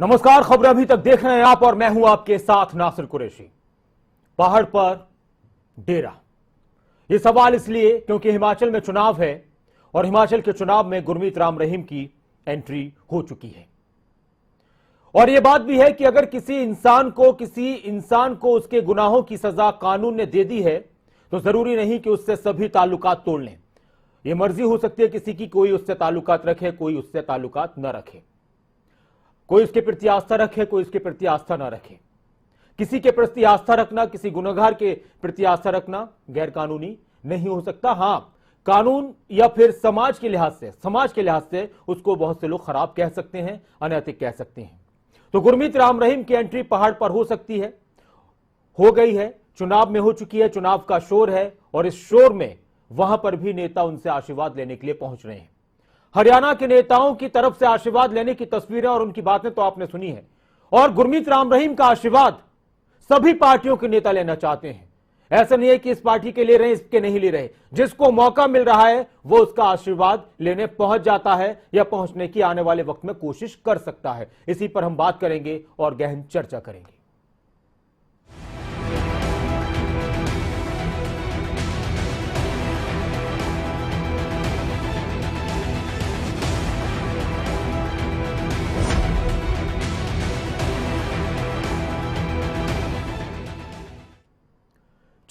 नमस्कार, खबरें अभी तक देख रहे हैं आप और मैं हूं आपके साथ नासिर कुरैशी। पहाड़ पर डेरा, यह सवाल इसलिए क्योंकि हिमाचल में चुनाव है और हिमाचल के चुनाव में गुरमीत राम रहीम की एंट्री हो चुकी है। और यह बात भी है कि अगर किसी इंसान को उसके गुनाहों की सजा कानून ने दे दी है तो जरूरी नहीं कि उससे सभी ताल्लुकात तोड़ लें। यह मर्जी हो सकती है किसी की, कोई उससे ताल्लुकात रखे, कोई उससे ताल्लुकात न रखे, कोई उसके प्रति आस्था रखे, कोई उसके प्रति आस्था ना रखे। किसी के प्रति आस्था रखना, किसी गुनहगार के प्रति आस्था रखना गैर कानूनी नहीं हो सकता। हां, कानून या फिर समाज के लिहाज से उसको बहुत से लोग खराब कह सकते हैं, अनैतिक कह सकते हैं। तो गुरमीत राम रहीम की एंट्री पहाड़ पर हो सकती है, हो गई है, चुनाव में हो चुकी है, चुनाव का शोर है और इस शोर में वहां पर भी नेता उनसे आशीर्वाद लेने के लिए पहुंच रहे हैं। हरियाणा के नेताओं की तरफ से आशीर्वाद लेने की तस्वीरें और उनकी बातें तो आपने सुनी है। और गुरमीत राम रहीम का आशीर्वाद सभी पार्टियों के नेता लेना चाहते हैं। ऐसा नहीं है कि इस पार्टी के ले रहे हैं, इसके नहीं ले रहे। जिसको मौका मिल रहा है वो उसका आशीर्वाद लेने पहुंच जाता है या पहुंचने की आने वाले वक्त में कोशिश कर सकता है। इसी पर हम बात करेंगे और गहन चर्चा करेंगे।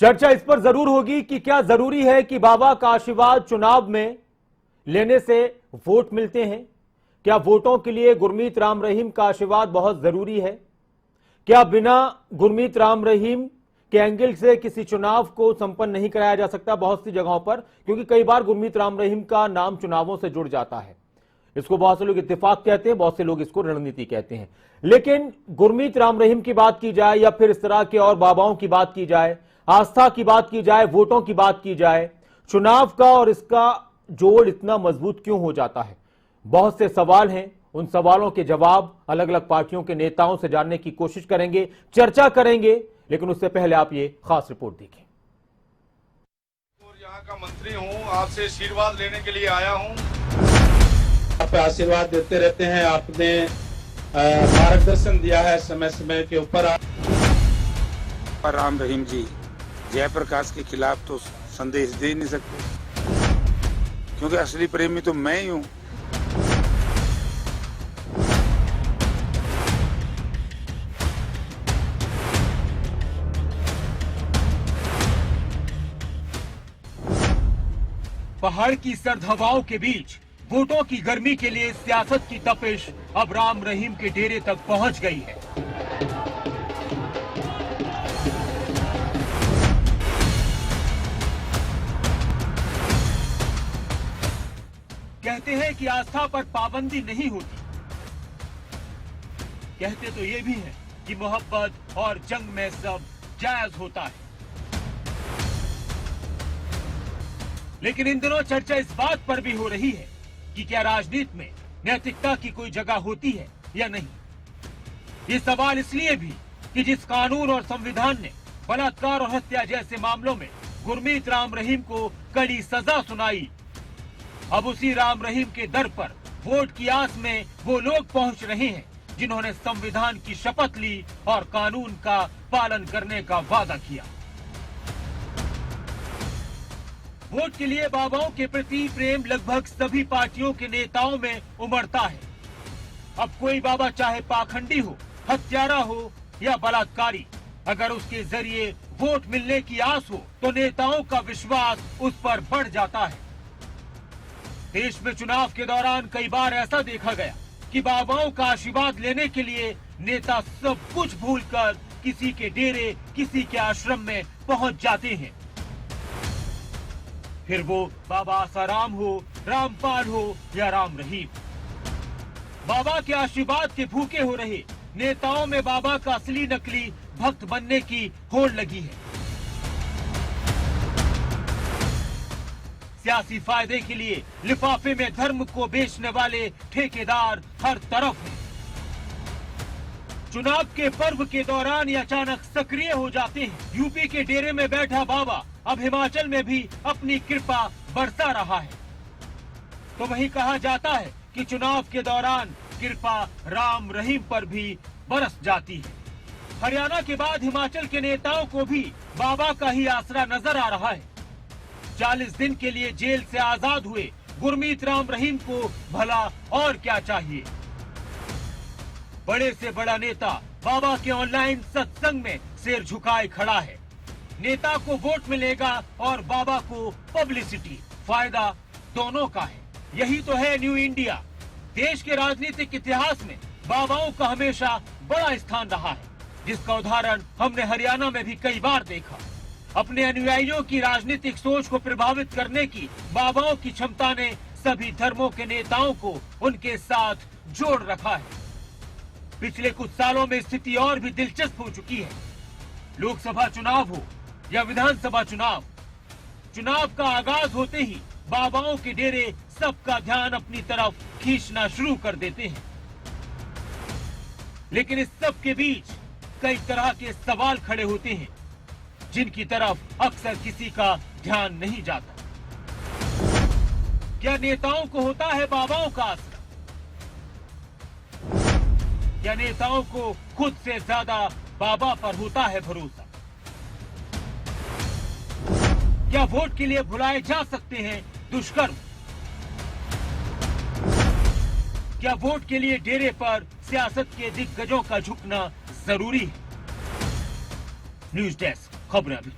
चर्चा इस पर जरूर होगी कि क्या जरूरी है कि बाबा का आशीर्वाद चुनाव में लेने से वोट मिलते हैं। क्या वोटों के लिए गुरमीत राम रहीम का आशीर्वाद बहुत जरूरी है। क्या बिना गुरमीत राम रहीम के एंगल से किसी चुनाव को संपन्न नहीं कराया जा सकता बहुत सी जगहों पर, क्योंकि कई बार गुरमीत राम रहीम का नाम चुनावों से जुड़ जाता है। इसको बहुत से लोग इत्तेफाक कहते हैं, बहुत से लोग इसको रणनीति कहते हैं। लेकिन गुरमीत राम रहीम की बात की जाए या फिर इस तरह के और बाबाओं की बात की जाए, आस्था की बात की जाए, वोटों की बात की जाए, चुनाव का और इसका जोड़ इतना मजबूत क्यों हो जाता है। बहुत से सवाल हैं, उन सवालों के जवाब अलग अलग पार्टियों के नेताओं से जानने की कोशिश करेंगे, चर्चा करेंगे। लेकिन उससे पहले आप ये खास रिपोर्ट देखें। यहाँ का मंत्री हूँ, आपसे आशीर्वाद लेने के लिए आया हूँ। आप आशीर्वाद देते रहते हैं, आपने मार्गदर्शन दिया है समय समय के ऊपर। राम रहीम जी जयप्रकाश के खिलाफ तो संदेश दे नहीं सकते, क्योंकि असली प्रेमी तो मैं ही हूं। पहाड़ की सर्द हवाओं के बीच वोटों की गर्मी के लिए सियासत की तपिश अब राम रहीम के डेरे तक पहुंच गई है। कहते हैं कि आस्था पर पाबंदी नहीं होती, कहते तो ये भी है कि मोहब्बत और जंग में सब जायज होता है। लेकिन इन दिनों चर्चा इस बात पर भी हो रही है कि क्या राजनीति में नैतिकता की कोई जगह होती है या नहीं। ये सवाल इसलिए भी कि जिस कानून और संविधान ने बलात्कार और हत्या जैसे मामलों में गुरमीत राम रहीम को कड़ी सजा सुनाई, अब उसी राम रहीम के दर पर वोट की आस में वो लोग पहुंच रहे हैं जिन्होंने संविधान की शपथ ली और कानून का पालन करने का वादा किया। वोट के लिए बाबाओं के प्रति प्रेम लगभग सभी पार्टियों के नेताओं में उमड़ता है। अब कोई बाबा चाहे पाखंडी हो, हत्यारा हो या बलात्कारी, अगर उसके जरिए वोट मिलने की आस हो तो नेताओं का विश्वास उस पर बढ़ जाता है। देश में चुनाव के दौरान कई बार ऐसा देखा गया कि बाबाओं का आशीर्वाद लेने के लिए नेता सब कुछ भूलकर किसी के डेरे, किसी के आश्रम में पहुंच जाते हैं। फिर वो बाबा आसाराम हो, रामपाल हो या राम रहीम, बाबा के आशीर्वाद के भूखे हो रहे नेताओं में बाबा का असली नकली भक्त बनने की होड़ लगी है। सियासी फायदे के लिए लिफाफे में धर्म को बेचने वाले ठेकेदार हर तरफ हैं। चुनाव के पर्व के दौरान ये अचानक सक्रिय हो जाते हैं। यूपी के डेरे में बैठा बाबा अब हिमाचल में भी अपनी कृपा बरसा रहा है। तो वही कहा जाता है कि चुनाव के दौरान कृपा राम रहीम पर भी बरस जाती है। हरियाणा के बाद हिमाचल के नेताओं को भी बाबा का ही आसरा नजर आ रहा है। 40 दिन के लिए जेल से आजाद हुए गुरमीत राम रहीम को भला और क्या चाहिए। बड़े से बड़ा नेता बाबा के ऑनलाइन सत्संग में सिर झुकाए खड़ा है। नेता को वोट मिलेगा और बाबा को पब्लिसिटी, फायदा दोनों का है। यही तो है न्यू इंडिया। देश के राजनीतिक इतिहास में बाबाओं का हमेशा बड़ा स्थान रहा है, जिसका उदाहरण हमने हरियाणा में भी कई बार देखा। अपने अनुयायियों की राजनीतिक सोच को प्रभावित करने की बाबाओं की क्षमता ने सभी धर्मों के नेताओं को उनके साथ जोड़ रखा है। पिछले कुछ सालों में स्थिति और भी दिलचस्प हो चुकी है। लोकसभा चुनाव हो या विधानसभा चुनाव, चुनाव का आगाज होते ही बाबाओं के डेरे सबका ध्यान अपनी तरफ खींचना शुरू कर देते हैं। लेकिन इस सब के बीच कई तरह के सवाल खड़े होते हैं, जिनकी तरफ अक्सर किसी का ध्यान नहीं जाता। क्या नेताओं को होता है बाबाओं का आसरा? क्या नेताओं को खुद से ज्यादा बाबा पर होता है भरोसा? क्या वोट के लिए भुलाए जा सकते हैं दुष्कर्म? क्या वोट के लिए डेरे पर सियासत के दिग्गजों का झुकना जरूरी है? न्यूज डेस्क, खबरें अभी।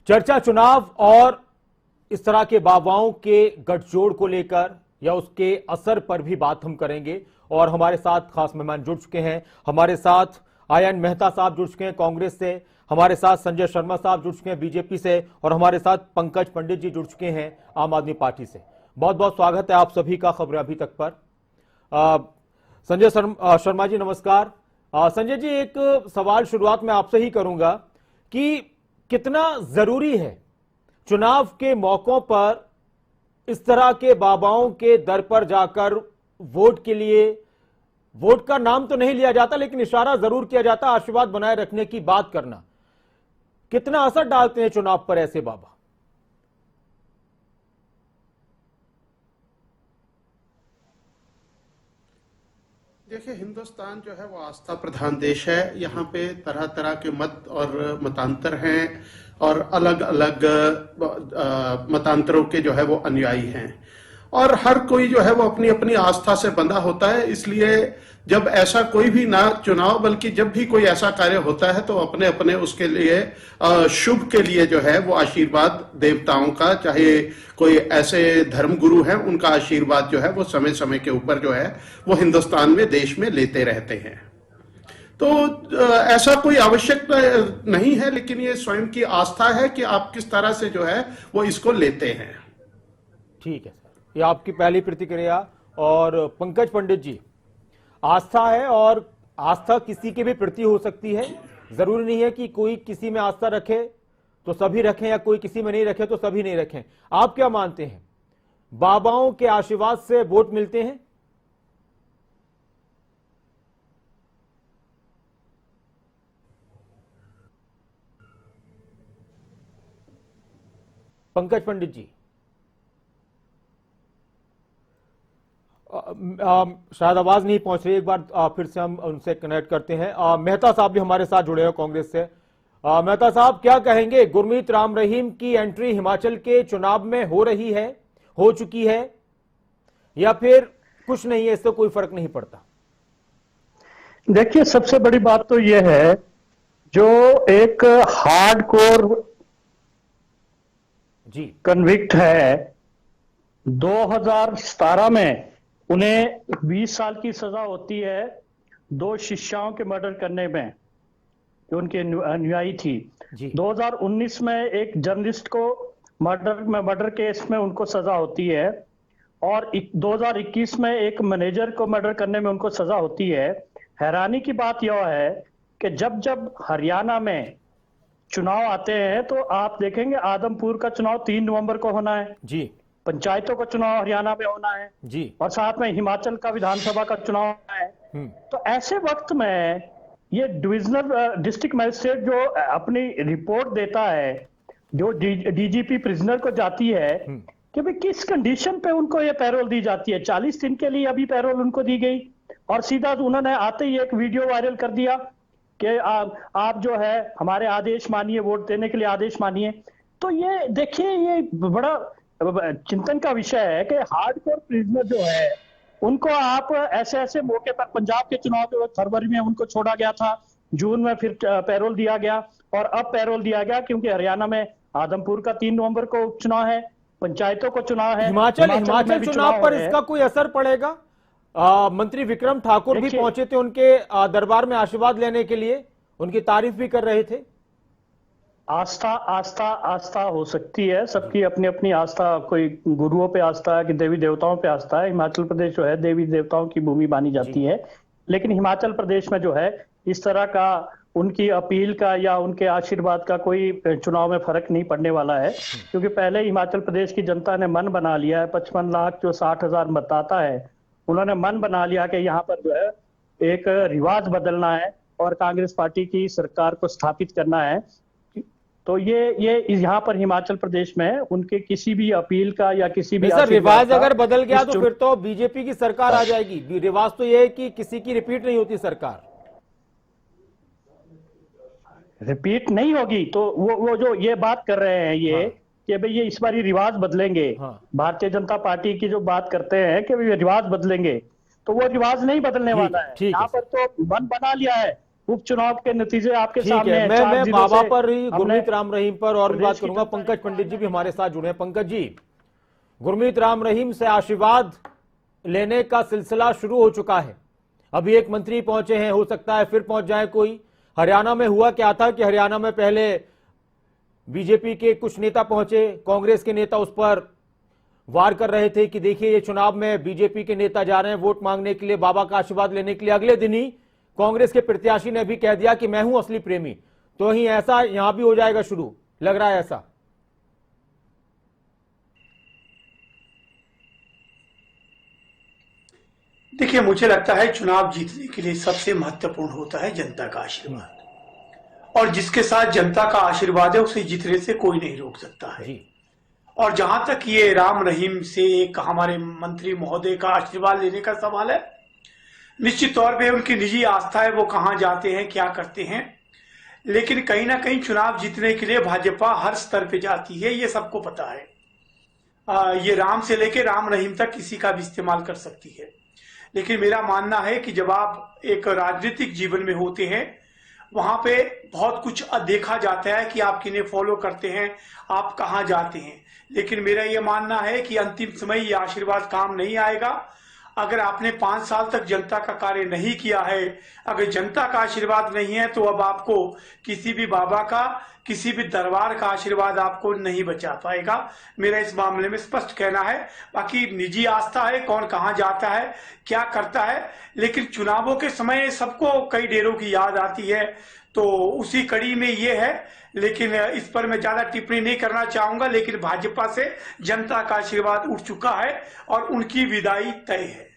चर्चा चुनाव और इस तरह के बाबाओं के गठजोड़ को लेकर या उसके असर पर भी बात हम करेंगे। और हमारे साथ खास मेहमान जुड़ चुके हैं। हमारे साथ आयन मेहता साहब जुड़ चुके हैं कांग्रेस से, हमारे साथ संजय शर्मा साहब जुड़ चुके हैं बीजेपी से, और हमारे साथ पंकज पंडित जी जुड़ चुके हैं आम आदमी पार्टी से। बहुत बहुत स्वागत है आप सभी का खबरें अभी तक पर। संजय शर्मा जी नमस्कार। संजय जी, एक सवाल शुरुआत में आपसे ही करूंगा कि कितना जरूरी है चुनाव के मौकों पर इस तरह के बाबाओं के दर पर जाकर वोट के लिए, वोट का नाम तो नहीं लिया जाता लेकिन इशारा जरूर किया जाता, आशीर्वाद बनाए रखने की बात करना, कितना असर डालते हैं चुनाव पर ऐसे बाबा? देखिए, हिंदुस्तान जो है वो आस्था प्रधान देश है। यहाँ पे तरह तरह के मत और मतांतर हैं और अलग अलग मतांतरों के जो है वो अनुयायी हैं, और हर कोई जो है वो अपनी अपनी आस्था से बंधा होता है। इसलिए जब ऐसा कोई भी ना चुनाव बल्कि जब भी कोई ऐसा कार्य होता है तो अपने अपने उसके लिए शुभ के लिए जो है वो आशीर्वाद देवताओं का, चाहे कोई ऐसे धर्म गुरु हैं उनका आशीर्वाद जो है वो समय समय के ऊपर जो है वो हिंदुस्तान में, देश में लेते रहते हैं। तो ऐसा कोई आवश्यक नहीं है, लेकिन ये स्वयं की आस्था है कि आप किस तरह से जो है वो इसको लेते हैं। ठीक है सर, ये आपकी पहली प्रतिक्रिया। और पंकज पंडित जी, आस्था है और आस्था किसी के भी प्रति हो सकती है, जरूरी नहीं है कि कोई किसी में आस्था रखे तो सभी रखें या कोई किसी में नहीं रखे तो सभी नहीं रखें। आप क्या मानते हैं, बाबाओं के आशीर्वाद से वोट मिलते हैं? पंकज पंडित जी, शायद आवाज नहीं पहुंच रही, एक बार फिर से हम उनसे कनेक्ट करते हैं। मेहता साहब भी हमारे साथ जुड़े हैं कांग्रेस से। मेहता साहब, क्या कहेंगे, गुरमीत राम रहीम की एंट्री हिमाचल के चुनाव में हो रही है, हो चुकी है, या फिर कुछ नहीं है, इससे कोई फर्क नहीं पड़ता? देखिए, सबसे बड़ी बात तो यह है, जो एक हार्डकोर जी कन्विक्ट है, 2017 में उन्हें 20 साल की सजा होती है 2 शिष्याओं के मर्डर करने में, जो उनके अनुयायी थी। 2019 में एक जर्नलिस्ट को मर्डर केस में उनको सजा होती है, और 2021 में एक मैनेजर को मर्डर करने में उनको सजा होती है। हैरानी की बात यह है कि जब जब हरियाणा में चुनाव आते हैं तो आप देखेंगे आदमपुर का चुनाव 3 नवंबर को होना है जी, पंचायतों का चुनाव हरियाणा में होना है जी, और साथ में हिमाचल का विधानसभा का चुनाव होना है। तो ऐसे वक्त में ये डिविजनल डिस्ट्रिक्ट मजिस्ट्रेट जो अपनी रिपोर्ट देता है जो डीजीपी प्रिजनर को जाती है कि भाई किस कंडीशन पे उनको ये पैरोल दी जाती है। 40 दिन के लिए अभी पैरोल उनको दी गई और सीधा उन्होंने आते ही एक वीडियो वायरल कर दिया कि आप जो है हमारे आदेश मानिए, वोट देने के लिए आदेश मानिए। तो ये देखिए, ये बड़ा चिंतन का विषय है कि हार्डकोर प्रिजनर जो है उनको आप ऐसे ऐसे मौके पर, पंजाब के चुनाव के वक्त फरवरी में उनको छोड़ा गया था, जून में फिर पैरोल दिया गया और अब पैरोल दिया गया क्योंकि हरियाणा में आदमपुर का 3 नवंबर को उपचुनाव है, पंचायतों को चुनाव है। हिमाचल चुनाव पर इसका कोई असर पड़ेगा? मंत्री विक्रम ठाकुर भी पहुंचे थे उनके दरबार में आशीर्वाद लेने के लिए, उनकी तारीफ भी कर रहे थे। आस्था हो सकती है, सबकी अपनी अपनी आस्था, कोई गुरुओं पे आस्था है कि देवी देवताओं पे आस्था है। हिमाचल प्रदेश जो है देवी देवताओं की भूमि मानी जाती है, लेकिन हिमाचल प्रदेश में जो है इस तरह का उनकी अपील का या उनके आशीर्वाद का कोई चुनाव में फर्क नहीं पड़ने वाला है, क्योंकि पहले हिमाचल प्रदेश की जनता ने मन बना लिया है। 55 लाख जो 60,000 मतदाता है, उन्होंने मन बना लिया कि यहाँ पर जो है एक रिवाज बदलना है और कांग्रेस पार्टी की सरकार को स्थापित करना है। तो ये यहाँ पर हिमाचल प्रदेश में उनके किसी भी अपील का या किसी भी रिवाज अगर बदल गया तो फिर तो बीजेपी की सरकार आ जाएगी। रिवाज तो ये है कि किसी की रिपीट नहीं होती सरकार, रिपीट नहीं होगी। तो वो जो ये बात कर रहे हैं ये कि भाई ये इस बार रिवाज बदलेंगे, भारतीय जनता पार्टी की जो बात करते हैं कि भाई रिवाज बदलेंगे, तो वो रिवाज नहीं बदलने वाला है। यहाँ पर तो मन बना लिया है, उपचुनाव के नतीजे आपके सामने हैं। मैं बाबा पर ही, गुरमीत राम रहीम पर और भी बात करूंगा। पंकज पंडित जी भी हमारे साथ जुड़े हैं। पंकज जी, गुरमीत राम रहीम से आशीर्वाद लेने का सिलसिला शुरू हो चुका है। अभी एक मंत्री पहुंचे हैं, हो सकता है फिर पहुंच जाए कोई। हरियाणा में हुआ क्या था कि हरियाणा में पहले बीजेपी के कुछ नेता पहुंचे, कांग्रेस के नेता उस पर वार कर रहे थे कि देखिए ये चुनाव में बीजेपी के नेता जा रहे हैं वोट मांगने के लिए, बाबा का आशीर्वाद लेने के लिए। अगले दिन ही कांग्रेस के प्रत्याशी ने भी कह दिया कि मैं हूं असली प्रेमी। तो ही ऐसा यहां भी हो जाएगा शुरू, लग रहा है ऐसा? देखिए, मुझे लगता है चुनाव जीतने के लिए सबसे महत्वपूर्ण होता है जनता का आशीर्वाद, और जिसके साथ जनता का आशीर्वाद है उसे जीतने से कोई नहीं रोक सकता है। और जहां तक ये राम रहीम से एक हमारे मंत्री महोदय का आशीर्वाद लेने का सवाल है, निश्चित तौर पे उनकी निजी आस्था है, वो कहां जाते हैं, क्या करते हैं, लेकिन कहीं ना कहीं चुनाव जीतने के लिए भाजपा हर स्तर पे जाती है, ये सबको पता है। ये राम से लेके राम रहीम तक किसी का भी इस्तेमाल कर सकती है। लेकिन मेरा मानना है कि जब आप एक राजनीतिक जीवन में होते हैं, वहां पे बहुत कुछ देखा जाता है कि आप किन्हें फॉलो करते हैं, आप कहां जाते हैं। लेकिन मेरा ये मानना है कि अंतिम समय ये आशीर्वाद काम नहीं आएगा। अगर आपने 5 साल तक जनता का कार्य नहीं किया है, अगर जनता का आशीर्वाद नहीं है, तो अब आपको किसी भी बाबा का, किसी भी दरबार का आशीर्वाद आपको नहीं बचा पाएगा। मेरा इस मामले में स्पष्ट कहना है। बाकी निजी आस्था है, कौन कहां जाता है, क्या करता है, लेकिन चुनावों के समय सबको कई डेरों की याद आती है, तो उसी कड़ी में ये है। लेकिन इस पर मैं ज्यादा टिप्पणी नहीं करना चाहूंगा, लेकिन भाजपा से जनता का आशीर्वाद उठ चुका है और उनकी विदाई तय है।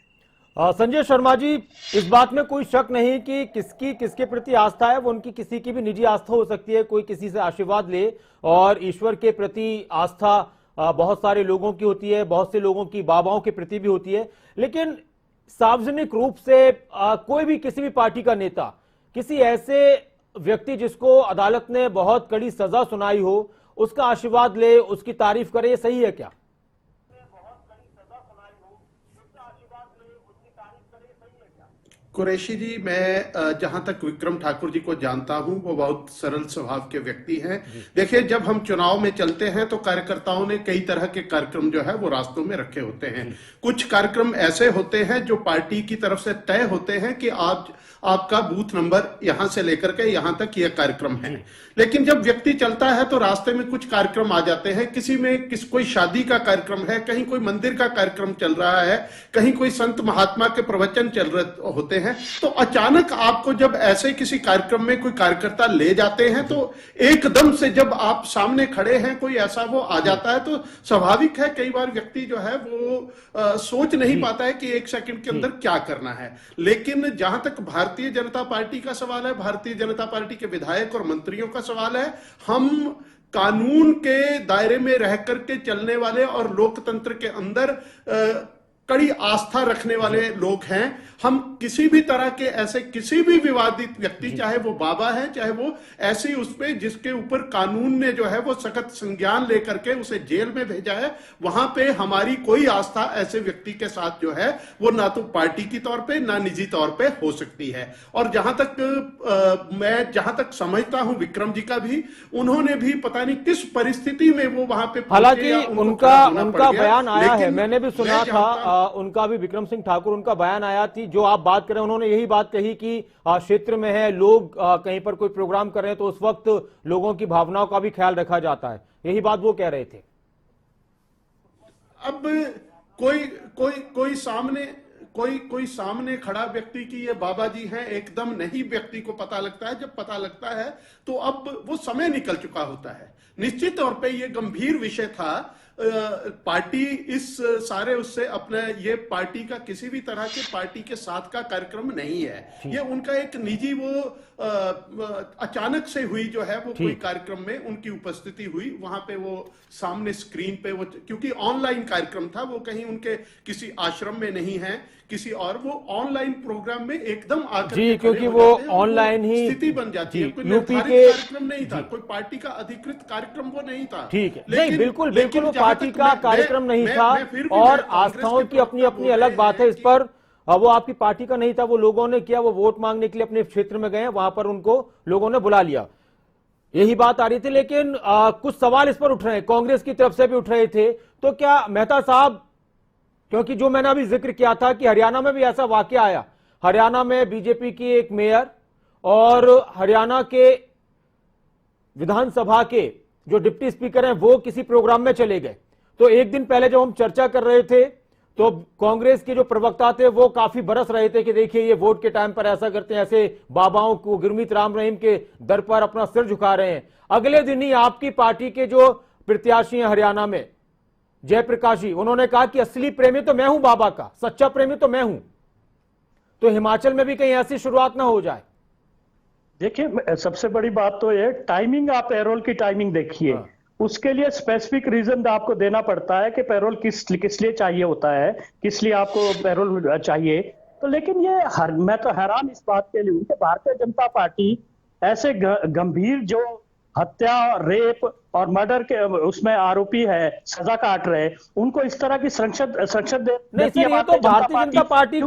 संजय शर्मा जी, इस बात में कोई शक नहीं कि किसके प्रति आस्था है वो उनकी किसी की भी निजी आस्था हो सकती है। कोई किसी से आशीर्वाद ले, और ईश्वर के प्रति आस्था बहुत सारे लोगों की होती है, बहुत से लोगों की बाबाओं के प्रति भी होती है। लेकिन सार्वजनिक रूप से कोई भी किसी भी पार्टी का नेता किसी ऐसे व्यक्ति जिसको अदालत ने बहुत कड़ी सजा सुनाई हो, उसका आशीर्वाद ले, उसकी तारीफ करे, ये सही है क्या? कुरैशी जी, मैं जहां तक विक्रम ठाकुर जी को जानता हूं, वो बहुत सरल स्वभाव के व्यक्ति हैं। देखिए, जब हम चुनाव में चलते हैं तो कार्यकर्ताओं ने कई तरह के कार्यक्रम जो है वो रास्तों में रखे होते हैं। कुछ कार्यक्रम ऐसे होते हैं जो पार्टी की तरफ से तय होते हैं कि आपका बूथ नंबर यहां से लेकर के यहां तक यह कार्यक्रम है। लेकिन जब व्यक्ति चलता है तो रास्ते में कुछ कार्यक्रम आ जाते हैं। किसी में कोई शादी का कार्यक्रम है, कहीं कोई मंदिर का कार्यक्रम चल रहा है, कहीं कोई संत महात्मा के प्रवचन चल रहे होते हैं। तो अचानक आपको जब ऐसे किसी कार्यक्रम में कोई कार्यकर्ता ले जाते हैं, तो एकदम से जब आप सामने खड़े हैं कोई ऐसा वो आ जाता है, तो स्वाभाविक है कई बार व्यक्ति जो है वो सोच नहीं पाता है कि 1 सेकंड के अंदर क्या करना है। लेकिन जहां तक भारतीय जनता पार्टी का सवाल है, भारतीय जनता पार्टी के विधायक और मंत्रियों का सवाल है, हम कानून के दायरे में रह करके चलने वाले और लोकतंत्र के अंदर कड़ी आस्था रखने वाले लोग हैं। हम किसी भी तरह के ऐसे किसी भी विवादित व्यक्ति, चाहे वो बाबा है, चाहे वो ऐसी उस पे जिसके ऊपर कानून ने जो है वो सख्त संज्ञान लेकर के उसे जेल में भेजा है, वहां पे हमारी कोई आस्था ऐसे व्यक्ति के साथ जो है वो ना तो पार्टी की तौर पे ना निजी तौर पे हो सकती है। और जहां तक समझता हूं विक्रम जी का भी, उन्होंने भी पता नहीं किस परिस्थिति में वो वहां पे, हालांकि उनका बयान आया है, मैंने भी सुना था उनका भी, विक्रम सिंह ठाकुर उनका बयान आया थी, जो आप बात करें उन्होंने यही बात कही कि क्षेत्र में है लोग कहीं पर कोई प्रोग्राम कर रहे हैं तो उस वक्त लोगों की भावनाओं का भी ख्याल रखा जाता है, यही बात वो कह रहे थे। अब कोई सामने खड़ा व्यक्ति की ये बाबा जी हैं एकदम नहीं व्यक्ति को पता लगता है। जब पता लगता है तो अब वो समय निकल चुका होता है। निश्चित तौर पे ये गंभीर विषय था। पार्टी इस सारे उससे अपने, ये पार्टी का किसी भी तरह के पार्टी के साथ का कार्यक्रम नहीं है, ये उनका एक निजी वो अचानक से हुई जो है वो कोई कार्यक्रम में उनकी उपस्थिति हुई, वहां पे वो सामने स्क्रीन पे वो, क्योंकि ऑनलाइन कार्यक्रम था, वो कहीं उनके किसी आश्रम में नहीं है किसी, और वो ऑनलाइन प्रोग्राम में एकदम आकर जी, क्योंकि वो ऑनलाइन ही स्थिति बन जाती है। कोई यूपी निर्धारित के कार्यक्रम नहीं था, कोई पार्टी का अधिकृत कार्यक्रम वो नहीं था। ठीक है, नहीं बिल्कुल वो पार्टी का कार्यक्रम नहीं था, और आस्थाओं की अपनी अपनी अलग बात है इस पर। वो आपकी पार्टी का नहीं था, वो लोगों ने किया, वो वोट मांगने के लिए अपने क्षेत्र में गए, वहां पर उनको लोगों ने बुला लिया, यही बात आ रही थी। लेकिन कुछ सवाल इस पर उठ रहे हैं, कांग्रेस की तरफ से भी उठ रहे थे, तो क्या मेहता साहब, क्योंकि जो मैंने अभी जिक्र किया था कि हरियाणा में भी ऐसा वाकया आया, हरियाणा में बीजेपी की एक मेयर और हरियाणा के विधानसभा के जो डिप्टी स्पीकर हैं वो किसी प्रोग्राम में चले गए, तो एक दिन पहले जब हम चर्चा कर रहे थे तो कांग्रेस के जो प्रवक्ता थे वो काफी बरस रहे थे कि देखिए ये वोट के टाइम पर ऐसा करते हैं, ऐसे बाबाओं को गुरमीत राम रहीम के दर पर अपना सिर झुका रहे हैं। अगले दिन ही आपकी पार्टी के जो प्रत्याशी हैं हरियाणा में, जयप्रकाश जी, उन्होंने कहा कि असली प्रेमी तो मैं हूं बाबा का, सच्चा प्रेमी तो मैं हूं। तो हिमाचल में भी कहीं ऐसी शुरुआत ना हो जाए। देखिए, सबसे बड़ी बात तो ये टाइमिंग, आप पैरोल की टाइमिंग देखिए, उसके लिए स्पेसिफिक रीजन आपको देना पड़ता है कि पैरोल किस लिए चाहिए होता है, किस लिए आपको पैरोल चाहिए। तो लेकिन ये मैं तो हैरान इस बात के लिए कि भारतीय जनता पार्टी ऐसे गंभीर जो हत्या, रेप और मर्डर के उसमें आरोपी है, सजा काट रहे, उनको इस तरह की संरक्षण नहीं सर, ये तो भारतीय जनता पार्टी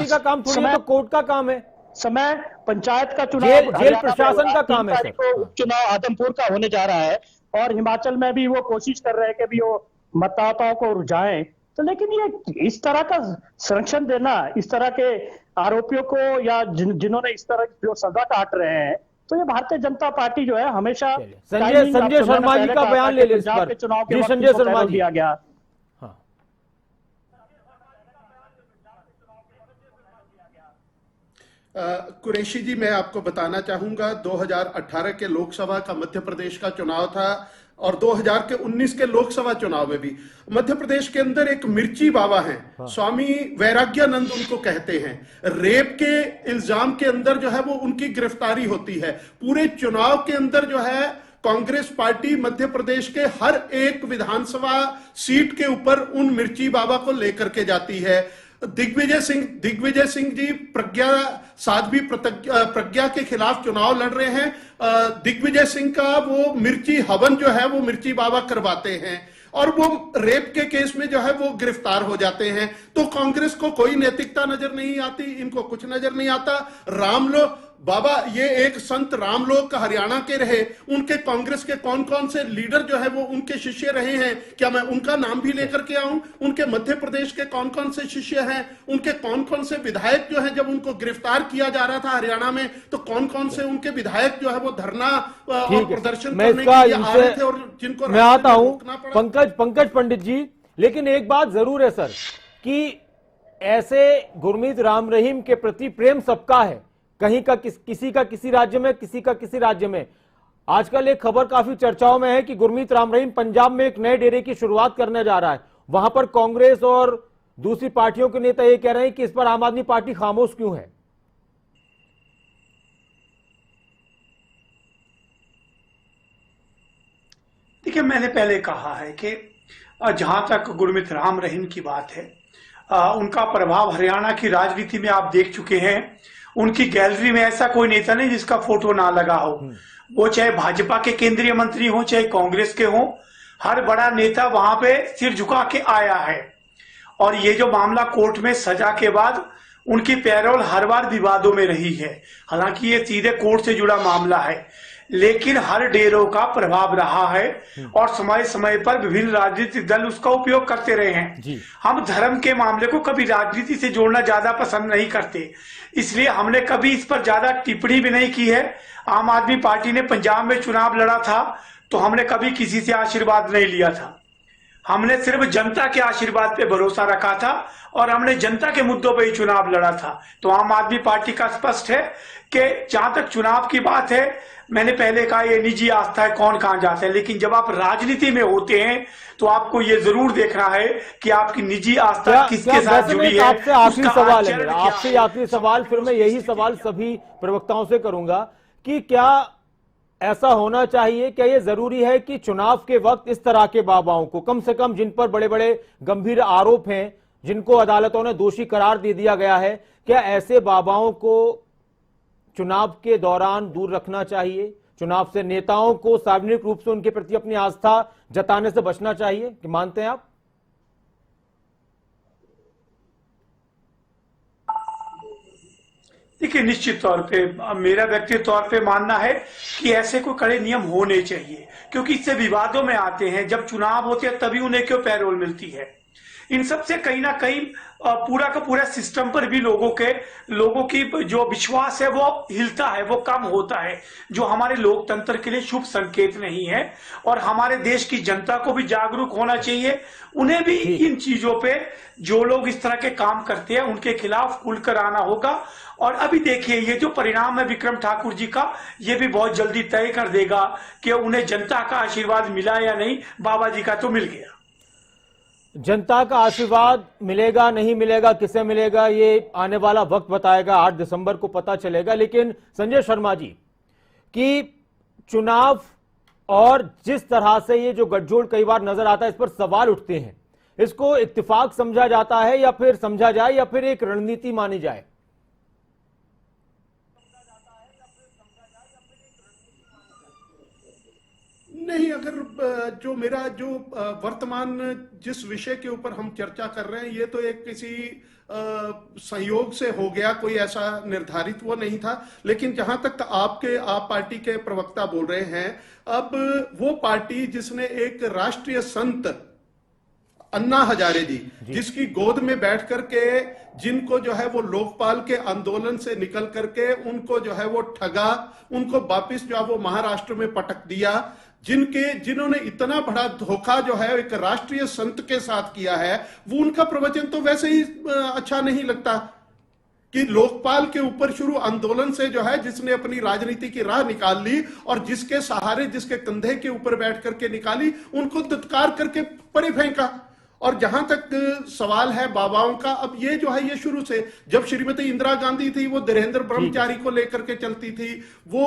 का काम थोड़ी है, तो कोर्ट का काम है। समय पंचायत का चुनाव, जेल प्रशासन का काम है सर। उपचुनाव आदमपुर का होने जा रहा है, और हिमाचल में भी वो कोशिश कर रहे हैं कि भी वो मतदाताओं को रुझाएं। तो लेकिन ये इस तरह का संरक्षण देना इस तरह के आरोपियों को, या जिन्होंने इस तरह जो सजा काट रहे हैं, तो ये भारतीय जनता पार्टी जो है हमेशा। संजय शर्मा जी का बयान ले लीजिए, चुनाव के संजय शर्मा जी दिया गया। कुरैशी जी, मैं आपको बताना चाहूंगा 2018 के लोकसभा का मध्य प्रदेश का चुनाव था, और 2019 के लोकसभा चुनाव में भी मध्य प्रदेश के अंदर एक मिर्ची बाबा हैं, स्वामी वैराग्यानंद उनको कहते हैं। रेप के इल्जाम के अंदर जो है वो उनकी गिरफ्तारी होती है। पूरे चुनाव के अंदर जो है कांग्रेस पार्टी मध्य प्रदेश के हर एक विधानसभा सीट के ऊपर उन मिर्ची बाबा को लेकर के जाती है। दिग्विजय सिंह जी साध्वी प्रज्ञा के खिलाफ चुनाव लड़ रहे हैं। दिग्विजय सिंह का वो मिर्ची हवन जो है वो मिर्ची बाबा करवाते हैं, और वो रेप के केस में जो है वो गिरफ्तार हो जाते हैं। तो कांग्रेस को कोई नैतिकता नजर नहीं आती, इनको कुछ नजर नहीं आता। रामलोक बाबा, ये एक संत रामलोक का हरियाणा के रहे, उनके कांग्रेस के कौन कौन से लीडर जो है वो उनके शिष्य रहे हैं, क्या मैं उनका नाम भी लेकर के आऊं? उनके मध्य प्रदेश के कौन कौन से शिष्य हैं, उनके कौन कौन से विधायक जो है, जब उनको गिरफ्तार किया जा रहा था हरियाणा में, तो कौन कौन से उनके विधायक जो है वो धरना और प्रदर्शन करने के लिए आ रहे थे, और जिनको मैं आता हूं पंकज पंडित जी। लेकिन एक बात जरूर है सर, कि ऐसे गुरमीत राम रहीम के प्रति प्रेम सबका है, कहीं का किसी का किसी राज्य में, किसी का किसी राज्य में। आजकल एक खबर काफी चर्चाओं में है कि गुरमीत राम रहीम पंजाब में एक नए डेरे की शुरुआत करने जा रहा है। वहां पर कांग्रेस और दूसरी पार्टियों के नेता ये कह रहे हैं कि इस पर आम आदमी पार्टी खामोश क्यों है। देखिए, मैंने पहले कहा है कि जहां तक गुरमीत राम रहीम की बात है, उनका प्रभाव हरियाणा की राजनीति में आप देख चुके हैं। उनकी गैलरी में ऐसा कोई नेता नहीं जिसका फोटो ना लगा हो, वो चाहे भाजपा के केंद्रीय मंत्री हो चाहे कांग्रेस के हो, हर बड़ा नेता वहां पे सिर झुका के आया है। और ये जो मामला कोर्ट में सजा के बाद उनकी पैरोल हर बार विवादों में रही है। हालांकि ये सीधे कोर्ट से जुड़ा मामला है, लेकिन हर डेरों का प्रभाव रहा है और समय समय पर विभिन्न राजनीतिक दल उसका उपयोग करते रहे हैं। हम धर्म के मामले को कभी राजनीति से जोड़ना ज्यादा पसंद नहीं करते, इसलिए हमने कभी इस पर ज्यादा टिप्पणी भी नहीं की है। आम आदमी पार्टी ने पंजाब में चुनाव लड़ा था तो हमने कभी किसी से आशीर्वाद नहीं लिया था। हमने सिर्फ जनता के आशीर्वाद पे भरोसा रखा था और हमने जनता के मुद्दों पे ही चुनाव लड़ा था। तो आम आदमी पार्टी का स्पष्ट है कि जहां तक चुनाव की बात है, मैंने पहले कहा ये निजी आस्था है, कौन कहां जाता है, लेकिन जब आप राजनीति में होते हैं तो आपको ये जरूर देखना है कि आपकी निजी आस्था किसके साथ जुड़ी है। आपसे आखिरी सवाल है मेरा, आपसे आखिरी सवाल, फिर मैं यही सवाल सभी प्रवक्ताओं से करूंगा कि क्या ऐसा होना चाहिए, क्या ये जरूरी है कि चुनाव के वक्त इस तरह के बाबाओं को, कम से कम जिन पर बड़े बड़े गंभीर आरोप हैं, जिनको अदालतों ने दोषी करार दे दिया गया है, क्या ऐसे बाबाओं को चुनाव के दौरान दूर रखना चाहिए? चुनाव से नेताओं को सार्वजनिक रूप से उनके प्रति अपनी आस्था जताने से बचना चाहिए, कि मानते हैं आप? देखिए, निश्चित तौर पे मेरा व्यक्तिगत तौर पे मानना है कि ऐसे कोई कड़े नियम होने चाहिए, क्योंकि इससे विवादों में आते हैं। जब चुनाव होते हैं तभी उन्हें क्यों पैरोल मिलती है। इन सब से कहीं ना कहीं पूरा का पूरा सिस्टम पर भी लोगों की जो विश्वास है वो हिलता है, वो कम होता है, जो हमारे लोकतंत्र के लिए शुभ संकेत नहीं है। और हमारे देश की जनता को भी जागरूक होना चाहिए, उन्हें भी इन चीजों पे, जो लोग इस तरह के काम करते हैं उनके खिलाफ खुलकर आना होगा। और अभी देखिए, ये जो परिणाम है विक्रम ठाकुर जी का, ये भी बहुत जल्दी तय कर देगा कि उन्हें जनता का आशीर्वाद मिला या नहीं। बाबा जी का तो मिल गया। जनता का आशीर्वाद मिलेगा नहीं मिलेगा, किसे मिलेगा, ये आने वाला वक्त बताएगा। 8 दिसंबर को पता चलेगा। लेकिन संजय शर्मा जी, कि चुनाव और जिस तरह से ये जो गठजोड़ कई बार नजर आता है, इस पर सवाल उठते हैं, इसको इत्तेफाक समझा जाता है या फिर समझा जाए या फिर एक रणनीति मानी जाए? नहीं, अगर जो मेरा जो वर्तमान जिस विषय के ऊपर हम चर्चा कर रहे हैं, ये तो एक किसी संयोग से हो गया, कोई ऐसा निर्धारित वो नहीं था। लेकिन जहां तक आप पार्टी के प्रवक्ता बोल रहे हैं, अब वो पार्टी जिसने एक राष्ट्रीय संत अन्ना हजारे जी, जिसकी गोद में बैठ करके जिनको जो है वो लोकपाल के आंदोलन से निकल करके उनको जो है वो ठगा, उनको वापिस जो है वो महाराष्ट्र में पटक दिया, जिन्होंने इतना बड़ा धोखा जो है एक राष्ट्रीय संत के साथ किया है, वो उनका प्रवचन तो वैसे ही अच्छा नहीं लगता कि लोकपाल के ऊपर शुरू आंदोलन से जो है जिसने अपनी राजनीति की राह निकाल ली और जिसके सहारे, जिसके कंधे के ऊपर बैठ करके निकाली, उनको दुत्कार करके परे फेंका। और जहां तक सवाल है बाबाओं का, अब ये जो है ये शुरू से, जब श्रीमती इंदिरा गांधी थी वो धीरेन्द्र ब्रह्मचारी को लेकर के चलती थी, वो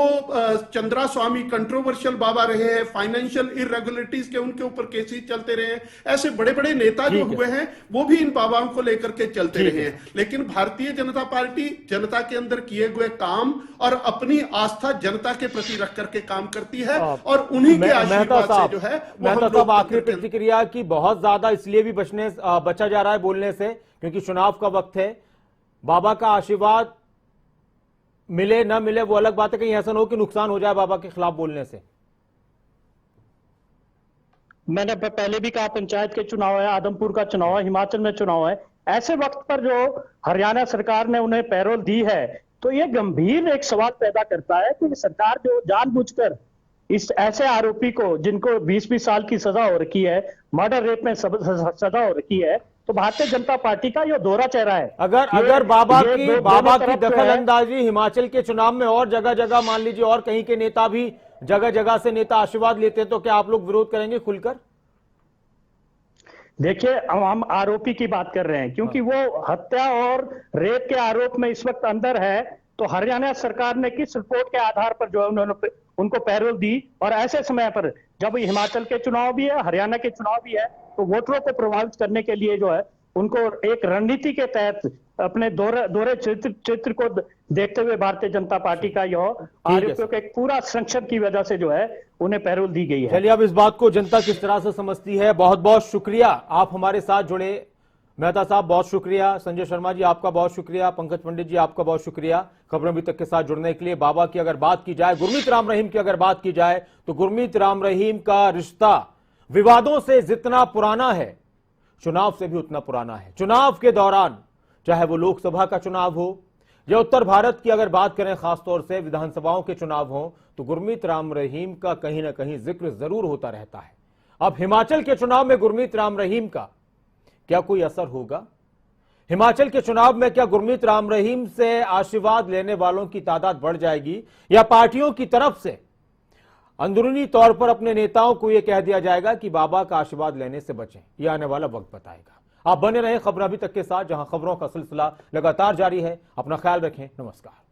चंद्रा स्वामी कंट्रोवर्शियल बाबा रहे हैं, फाइनेंशियल इरेगुलरिटीज के उनके ऊपर केसेस चलते रहे हैं। ऐसे बड़े बड़े नेता जो हुए हैं वो भी इन बाबाओं को लेकर के चलते रहे हैं। लेकिन भारतीय जनता पार्टी जनता के अंदर किए हुए काम और अपनी आस्था जनता के प्रति रख करके काम करती है और उन्हीं के आशीर्वाद से जो है वो आखिरी प्रतिक्रिया की बहुत ज्यादा इसलिए भी बचा जा रहा है बोलने से क्योंकि चुनाव का वक्त है। बाबा का आशीर्वाद मिले ना मिले वो अलग बात है, कहीं ऐसा ना हो कि नुकसान हो जाए बाबा के खिलाफ बोलने से। मैंने पहले भी कहा, पंचायत के चुनाव है, आदमपुर का चुनाव है, हिमाचल में चुनाव है, ऐसे वक्त पर जो हरियाणा सरकार ने उन्हें पैरोल दी है, तो ये गंभीर एक सवाल पैदा करता है कि सरकार जो जानबूझकर इस ऐसे आरोपी को, जिनको 20-20 साल की सजा हो रखी है, मर्डर रेप में सजा हो रखी है, तो भारतीय जनता पार्टी का ये दोहरा चेहरा है। अगर बाबा की दखल अंदाजी हिमाचल के चुनाव में और जगह जगह मान लीजिए और कहीं के नेता भी जगह जगह से नेता आशीर्वाद लेते हैं, तो क्या आप लोग विरोध करेंगे खुलकर? देखिए, हम आरोपी की बात कर रहे हैं क्योंकि वो हत्या और रेप के आरोप में इस वक्त अंदर है। तो हरियाणा सरकार ने किस रिपोर्ट के आधार पर जो है उन्होंने उनको पैरोल दी। और ऐसे समय पर जब हिमाचल के चुनाव भी है, हरियाणा के चुनाव भी है, तो वोटरों को प्रभावित करने के लिए जो है उनको एक रणनीति के तहत अपने दोहरे चित्र को देखते हुए भारतीय जनता पार्टी का यह आरोपियों के एक पूरा संरक्षण की वजह से जो है उन्हें पैरोल दी गई है। चलिए, अब इस बात को जनता किस तरह से समझती है। बहुत बहुत शुक्रिया, आप हमारे साथ जुड़े। मेहता साहब बहुत शुक्रिया, संजय शर्मा जी आपका बहुत शुक्रिया, पंकज पंडित जी आपका बहुत शुक्रिया खबरों अभी तक के साथ जुड़ने के लिए। बाबा की अगर बात की जाए, गुरमीत राम रहीम की अगर बात की जाए, तो गुरमीत राम रहीम का रिश्ता विवादों से जितना पुराना है, चुनाव से भी उतना पुराना है। चुनाव के दौरान, चाहे वो लोकसभा का चुनाव हो या उत्तर भारत की अगर बात करें, खासतौर से विधानसभाओं के चुनाव हो, तो गुरमीत राम रहीम का कहीं ना कहीं जिक्र जरूर होता रहता है। अब हिमाचल के चुनाव में गुरमीत राम रहीम का क्या कोई असर होगा? हिमाचल के चुनाव में क्या गुरमीत राम रहीम से आशीर्वाद लेने वालों की तादाद बढ़ जाएगी, या पार्टियों की तरफ से अंदरूनी तौर पर अपने नेताओं को यह कह दिया जाएगा कि बाबा का आशीर्वाद लेने से बचें? यह आने वाला वक्त बताएगा। आप बने रहें खबर अभी तक के साथ, जहां खबरों का सिलसिला लगातार जारी है। अपना ख्याल रखें। नमस्कार।